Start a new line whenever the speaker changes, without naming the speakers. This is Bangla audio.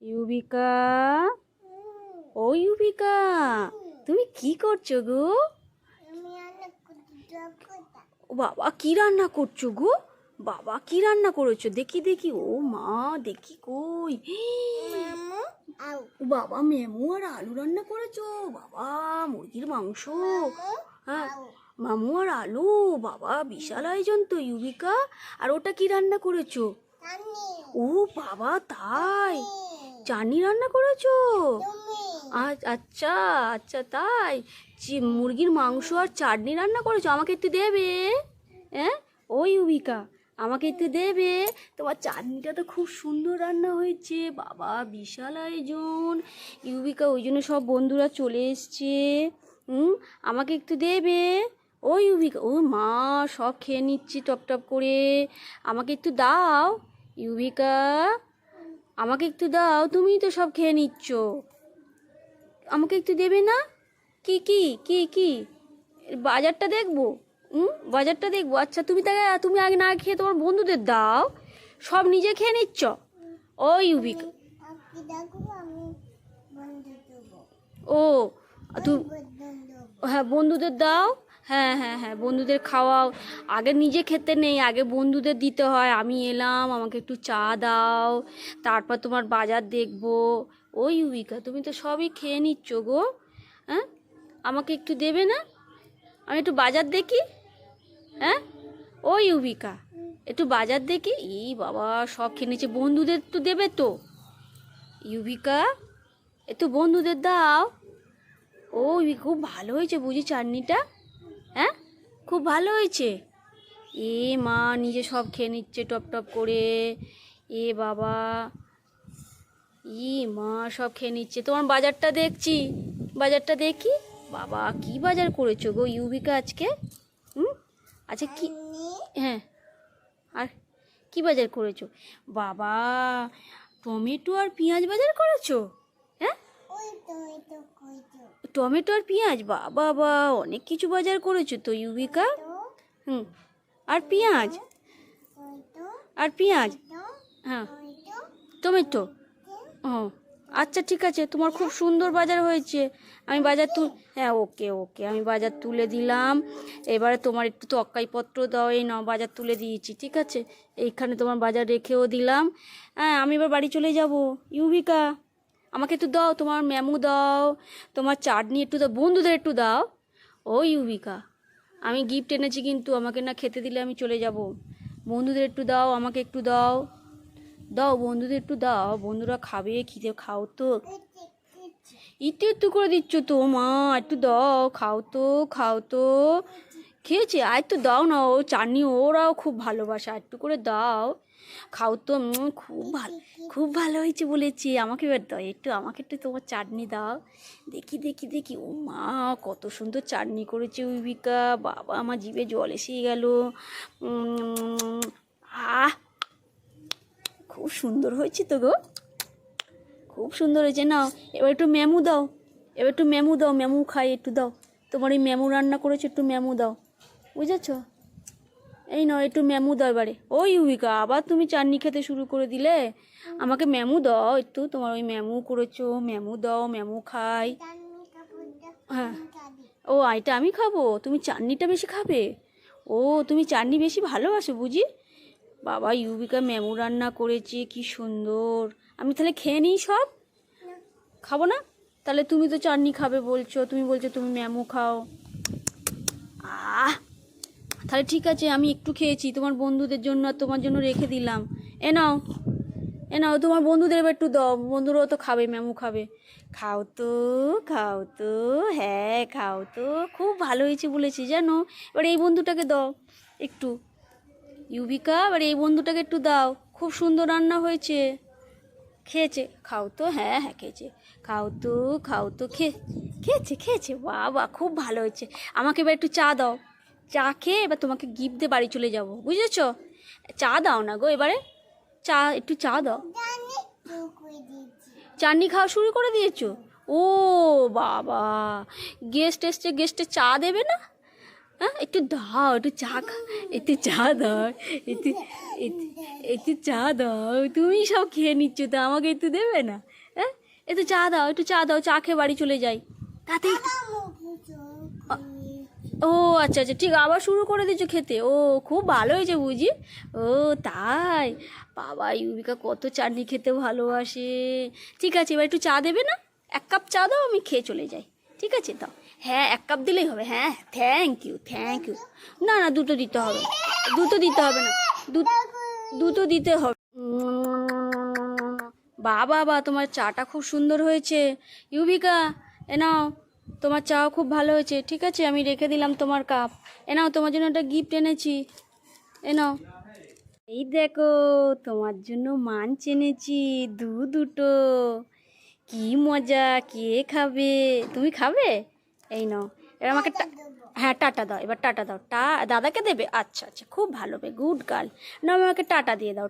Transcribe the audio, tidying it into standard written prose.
ইউবিকা, ও ইউবিকা, তুমি কি করছো গো? বাবা কি রান্না করছো গো? বাবা কি রান্না করেছো? দেখি দেখি। ও মা, দেখি কই। বাবা মেমু আর আলু রান্না করেছো? বাবা মুরগির মাংস। হ্যাঁ, মামু আর আলু। বাবা বিশাল আয়োজন তো ইউবিকা। আর ওটা কি রান্না করেছো? ও বাবা, তাই চাটনি রান্না করেছো? আচ্ছা আচ্ছা, তাই মুরগির মাংস আর চাটনি রান্না করেছো। আমাকে একটু দেবে? হ্যাঁ, ও ইউবিকা, আমাকে একটু দেবে? তোমার চাটনিটা তো খুব সুন্দর রান্না হয়েছে। বাবা বিশাল আয়োজন ইউবিকা, ওই জন্য সব বন্ধুরা চলে এসছে। আমাকে একটু দেবে? ও ইউবিকা, ও মা, সব খেয়ে নিচ্ছি টপ টপ করে। আমাকে একটু দাও ইউবিকা, আমাকে একটু দাও। তুমিই তো সব খেয়ে নিচ্ছ, আমাকে একটু দেবে না? কি কি কি কি বাজারটা দেখবো? বাজারটা দেখবো। আচ্ছা, তুমি আগে না খেয়ে তোমার বন্ধুদের দাও। সব নিজে খেয়ে নিচ্ছ। ও ইউবিকা, ও তুমি, হ্যাঁ বন্ধুদের দাও। হ্যাঁ হ্যাঁ হ্যাঁ, বন্ধুদের খাওয়াও। আগে নিজে খেতে নেই, আগে বন্ধুদের দিতে হয়। আমি এলাম, আমাকে একটু চা দাও, তারপর তোমার বাজার দেখবো। ও ইউবিকা, তুমি তো সবই খেয়ে নিচ্ছ গো। হ্যাঁ, আমাকে একটু দেবে না? আমি একটু বাজার দেখি। হ্যাঁ, ও ইউবিকা, একটু বাজার দেখি। এই বাবা, সব খেয়ে নিচ্ছে। বন্ধুদের একটু দেবে তো ইউবিকা, একটু বন্ধুদের দাও। ও খুব ভালো হয়েছে বুঝি চাটনিটা? হ্যাঁ, খুব ভালো হয়েছে। এ মা, নিজে সব খেয়ে নিচ্ছে টপ টপ করে। এ বাবা, ই মা, সব খেয়ে নিচ্ছে। তোমার বাজারটা দেখছি, বাজারটা দেখি। বাবা কি বাজার করেছো গো ইউবিকা আজকে? আচ্ছা কি? হ্যাঁ, আর কি বাজার করেছো? বাবা টমেটো আর পেঁয়াজ বাজার করেছো? হ্যাঁ, টমেটো আর পেঁয়াজ, বাবা বা অনেক কিছু বাজার করেছো তো ইউবিকা। আর পেঁয়াজ, আর পেঁয়াজ, হ্যাঁ টমেটো। ও আচ্ছা ঠিক আছে, তোমার খুব সুন্দর বাজার হয়েছে। আমি বাজার হ্যাঁ ওকে ওকে, আমি বাজার তুলে দিলাম। এবারে তোমার একটু তক্কাইপত্র দাও। এই নাও, বাজার তুলে দিয়েছি, ঠিক আছে। এইখানে তোমার বাজার রেখেও দিলাম। হ্যাঁ, আমি এবার বাড়ি চলে যাব ইউবিকা। আমাকে একটু দাও, তোমার মেমু দাও, তোমার চাটনি একটু দাও, বন্ধুদের একটু দাও। ও ইউবিকা, আমি গিফট এনেছি কিন্তু আমাকে না খেতে দিলে আমি চলে যাব। বন্ধুদের একটু দাও, আমাকে একটু দাও। দাও বন্ধুদের একটু দাও, বন্ধুরা খাবে, খিদে খাও তো। একটু একটু করে দিচ্ছ তো মা, একটু দাও, খাও তো খাও তো। খেয়েছে, আর একটু দাও না। ও চাটনি ওরাও খুব ভালোবাসে, আর একটু করে দাও, খাও তো। খুব ভালো হয়েছে বলেছি। আমাকে এবার দাও একটু, আমাকে একটু তোমার চাটনি দাও। দেখি দেখি দেখি। ও মা, কত সুন্দর চাটনি করেছে ইউবিকা। বাবা, আমার জিভে জল এসে গেল। আহ, খুব সুন্দর হয়েছে তো গো, খুব সুন্দর হয়েছে। নাও এবার একটু মেমু দাও, এবার একটু মেমু দাও, মেমু খাই একটু দাও। তোমার এই মেমু রান্না করেছো, একটু মেমু দাও, বুঝেছ? এই নাও একটু মেমু দাও এবারে। ও ইউবিকা, আবার তুমি চাটনি খেতে শুরু করে দিলে। আমাকে মেমু দাও একটু, তোমার ওই মেমু করেছো, মেমু দাও, মেমু খাই। হ্যাঁ, ও এটা আমি খাবো, তুমি চাটনিটা বেশি খাবে। ও তুমি চাটনি বেশি ভালোবাসো বুঝি। বাবা ইউবিকা মেমু রান্না করেছে, কি সুন্দর। আমি তাহলে খেয়ে নিই সব? খাবো না? তাহলে তুমি তো চাটনি খাবে বলছো, তুমি বলছো তুমি মেমু খাও। তাহলে ঠিক আছে, আমি একটু খেয়েছি, তোমার বন্ধুদের জন্য আর তোমার জন্য রেখে দিলাম। এ নাও, এ নাও, তোমার বন্ধুদের এবার একটু দাও, বন্ধুরাও তো খাবে, মেমু খাবে। খাও তো, খাও তো, হ্যাঁ খাও তো। খুব ভালো হয়েছে বলেছি জানো। এবার এই বন্ধুটাকে দাও একটু ইউবিকা, এবার এই বন্ধুটাকে একটু দাও। খুব সুন্দর রান্না হয়েছে, খেয়েছে। খাও তো, হ্যাঁ হ্যাঁ খেয়েছে। খাও তো, খাও তো। খেয়েছে খেয়েছে, বাবা খুব ভালো হয়েছে। আমাকে এবার একটু চা দাও। চা খেয়ে এবার তোমাকে গিফট দিয়ে বাড়ি চলে যাব, বুঝেছ? চা দাও না গো এবারে, চা একটু চা দাও। চাটনি খাওয়া শুরু করে দিয়েছো? ও বাবা, গেস্ট এসছে, গেস্টে চা দেবে না? হ্যাঁ, একটু দাও, একটু চা একটু চা দাও, একটু একটু একটু চা দাও। তুমি সব খেয়ে নিচ্ছ তো, আমাকে একটু দেবে না? হ্যাঁ একটু চা দাও, একটু চা দাও, চা খেয়ে বাড়ি চলে যাই তাতে। ও আচ্ছা আচ্ছা ঠিক, আবার শুরু করে দিচ্ছ খেতে। ও খুব ভালো হয়েছে বুঝি। ও তাই, বাবা ইউবিকা কত চাটনি খেতে ভালোবাসে। ঠিক আছে এবার একটু চা দেবে না? 1 কাপ চা দাও, আমি খেয়ে চলে যাই। ঠিক আছে দাও। হ্যাঁ 1 কাপ দিলেই হবে। হ্যাঁ থ্যাংক ইউ থ্যাংক ইউ। না না দুটো দিতে হবে, দুটো দিতে হবে না, দুটো দিতে হবে। বাবা বা তোমার চাটা খুব সুন্দর হয়েছে ইউবিকা, এ নাও তোমার চাও খুব ভালো হয়েছে। ঠিক আছে আমি রেখে দিলাম তোমার কাপ। এ নাও তোমার জন্য একটা গিফট এনেছি, এ নাও। এই দেখো তোমার জন্য মাছ এনেছি, দুটো। কি মজা, কে খাবে? তুমি খাবে? এই নাও, এবার আমাকে হ্যাঁ টাটা দাও, এবার টাটা দাও। দাদাকে দেবে? আচ্ছা আচ্ছা খুব ভালো, গুড গার্ল। না আমাকে টাটা দিয়ে দাও।